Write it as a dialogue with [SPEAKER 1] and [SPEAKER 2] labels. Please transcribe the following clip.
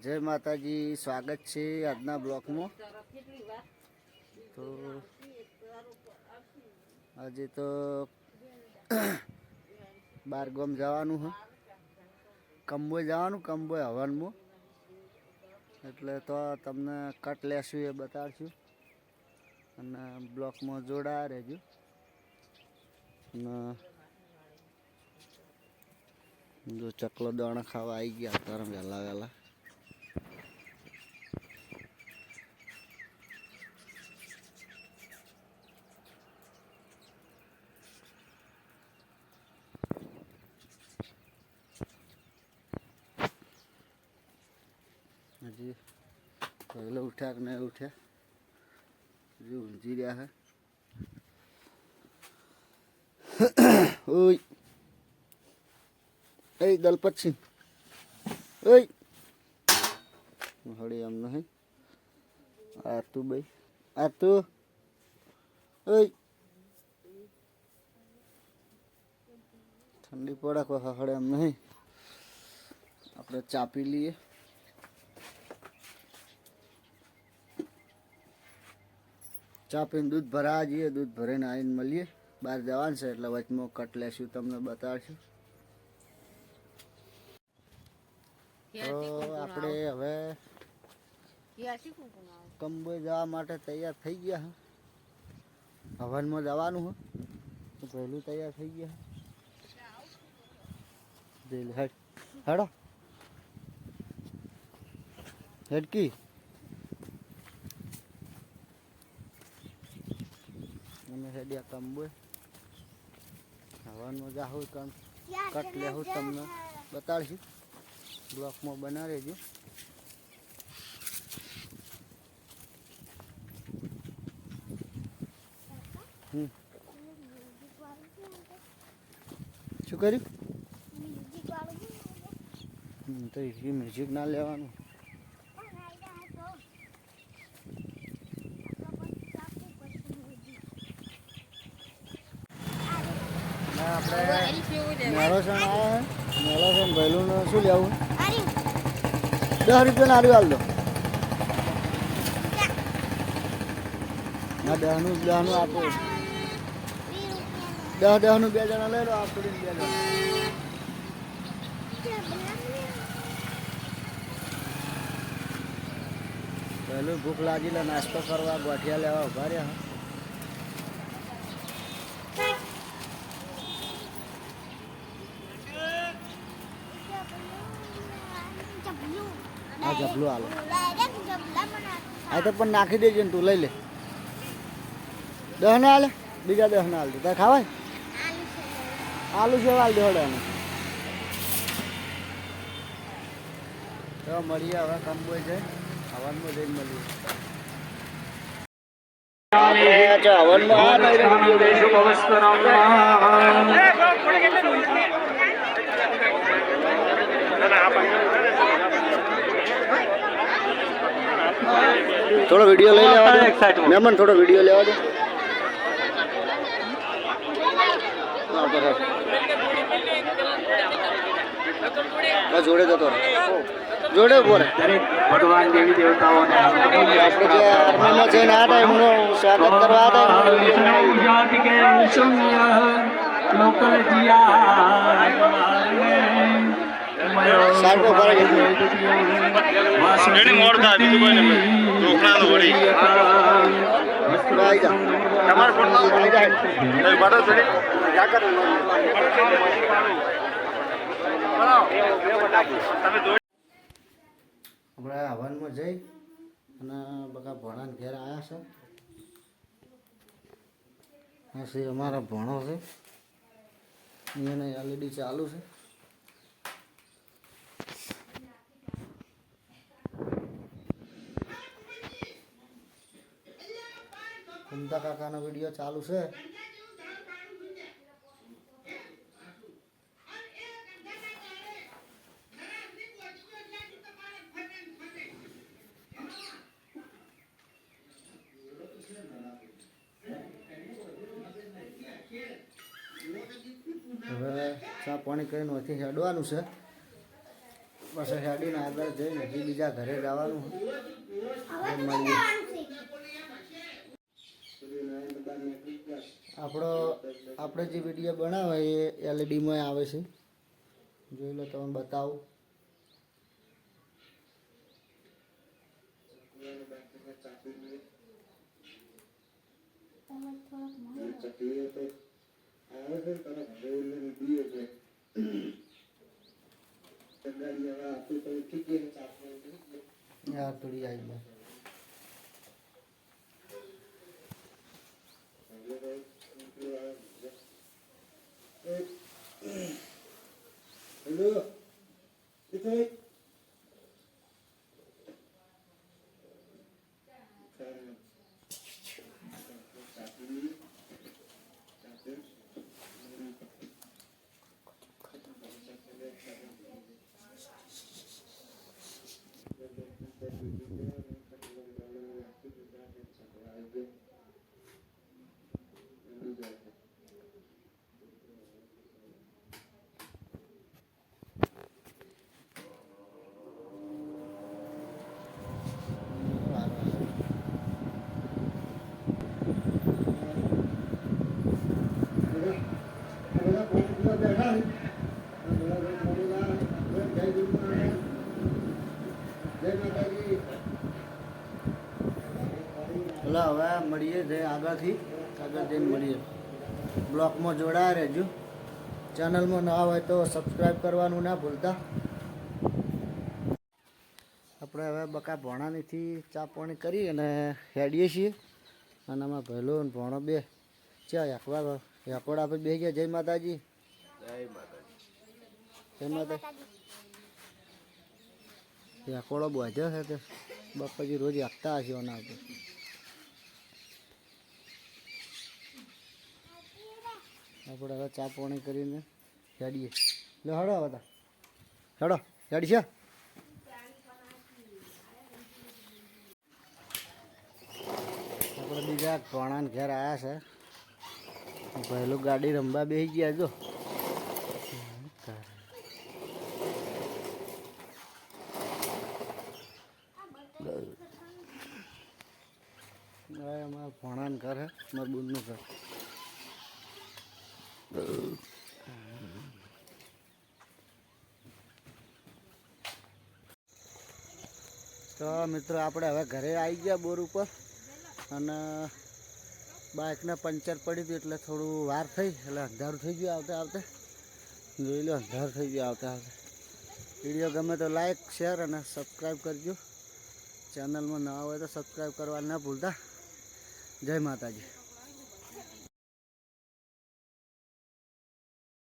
[SPEAKER 1] જય માતાજી, સ્વાગત છે આજના બ્લોકમાં। તો આજે તો બાર ગામ જવાનું છે, કંબોય જવાનું, કંબોય હવનમાં, એટલે તો તમને કટ લેશું એ બતાડશું અને બ્લોકમાં જોડાયા રહેજો। જો ચકલો દાણા ખાવા આવી ગયા તારા વહેલા વહેલા। હજી પહેલો ઉઠ્યા કે નહીં ઉઠ્યા, હજી ઊંઘી રહ્યા છે। ઓય એ દલપત સિંહ, ઓય હળી એમ નહીં આ તું ભાઈ, આ તું ઓય ઠંડી પડે કોઈ હળે એમ નહીં, આપણે ચા પી લઈએ। ચા પીને દૂધ ભરા જઈએ, દૂધ ભરીને આવીને મળીએ। બહાર જવાનું છે એટલે વચમાં કટ લેશું, તમને બતાડશું। તો આપણે હવે કંબોઈ જવા માટે તૈયાર થઈ ગયા છે। હવનમાં જવાનું હોય તો પહેલું તૈયાર થઈ ગયા છે। હેડો હેડકી અમે હેડ્યા કંબોઈ હવનમાં જાહું કામ કટ લેવું તમને બતાડશું, બ્લોકમાં બના રહેજો। શું કર્યું? તો એ મ્યુઝિક ના લેવાનું, આપણે મેળોસણ આવ્યા છે। મેળોસણ ભૈલું શું લેવું? 10 રૂપિયા નારી હાલ દો ના, 10નું આપો, 10નું 2 જણા લઈ લો, આપડી 2 જણા। પહેલું ભૂખ લાગી લે, નાસ્તો કરવા ગોઠિયા લેવા ઉભા રહ્યા। હા જબલું હાલો, આ તો પણ નાખી દેજે ને તું લઈ લે। 10 ના હાલે, બીજા 10 ના હાલ દે, તારે ખાવાય આલુ સેવ હાલ દે હળે એને। તો મળીએ હવે કંબોઈ જઈ, હવનમાં જઈને મળીએ। થોડો વિડીયો લઈ લેવા દો મહેમાન, થોડો વિડીયો લેવા દો। જોડે જતો જોડે બોલે ભગવાન દેવી દેવતાઓને આપણે જે આર્મીમાં જઈને આવ્યા એમનું સ્વાગત કરવા આપણે હવનમાં જઈ અને બધા ભણાને ઘેર આવ્યા છે। હશે અમારા ભણો છે, એને LED ચાલુ છે। કુંતા કાકાનો વિડીયો ચાલુ છે। હવે ચા પાણી કરીને અહીંથી હેડવાનું છે। પછી હેડીને આગળ જઈને હજી બીજા ઘરે જવાનું મળીએ. આપણે જે વિડીયો બનાવે એ એલઈડીમાં આવે છે, જોઈ લો તમને બતાવું. યાર થોડી આવી જાય. હેલો હવે મળીએ જઈ આગળ જઈને મળીએ. બ્લોકમાં જોડાયા રહેજો. ચેનલમાં નવા હોય તો સબસ્ક્રાઈબ કરવાનું ના ભૂલતા. આપણે હવે બકા ભોણાનીથી ચા પાણી કરી અને હેડીએ છીએ. અને આમાં ભેલો અને ભોણો બે ચા યાકવા યાકોડ આપણે બે ગયા. જય માતાજી. જય માતાજી. યાકોડો બાંધ્યો છે તે બાપાજી રોજ યાકતા હશે ઓના આપણે. આપણે હવે ચા પાણી કરીને હેડીએ. લે હડો હવે હેડો હેડી છે. આપણે બીજા ભોણાને ઘેર આવ્યા છે. પહેલું ગાડી રમવા બેસી ગયા. જો અમારા ભોણાનું ઘર હે, મારા બુનનું ઘર. તો મિત્રો આપણે હવે ઘરે આવી ગયા બોર ઉપર. અને બાઇકને પંચર પડી હતું એટલે થોડું વાર થઈ, એટલે અંધારું થઈ ગયું આવતે આવતે. જોઈ લો અંધાર થઈ ગયું આવતે આવતે. વિડીયો ગમે તો લાઈક શેર અને સબસ્ક્રાઈબ કરજો. ચેનલમાં નવા હોય તો સબસ્ક્રાઈબ કરવા ના ભૂલતા. જય માતાજી.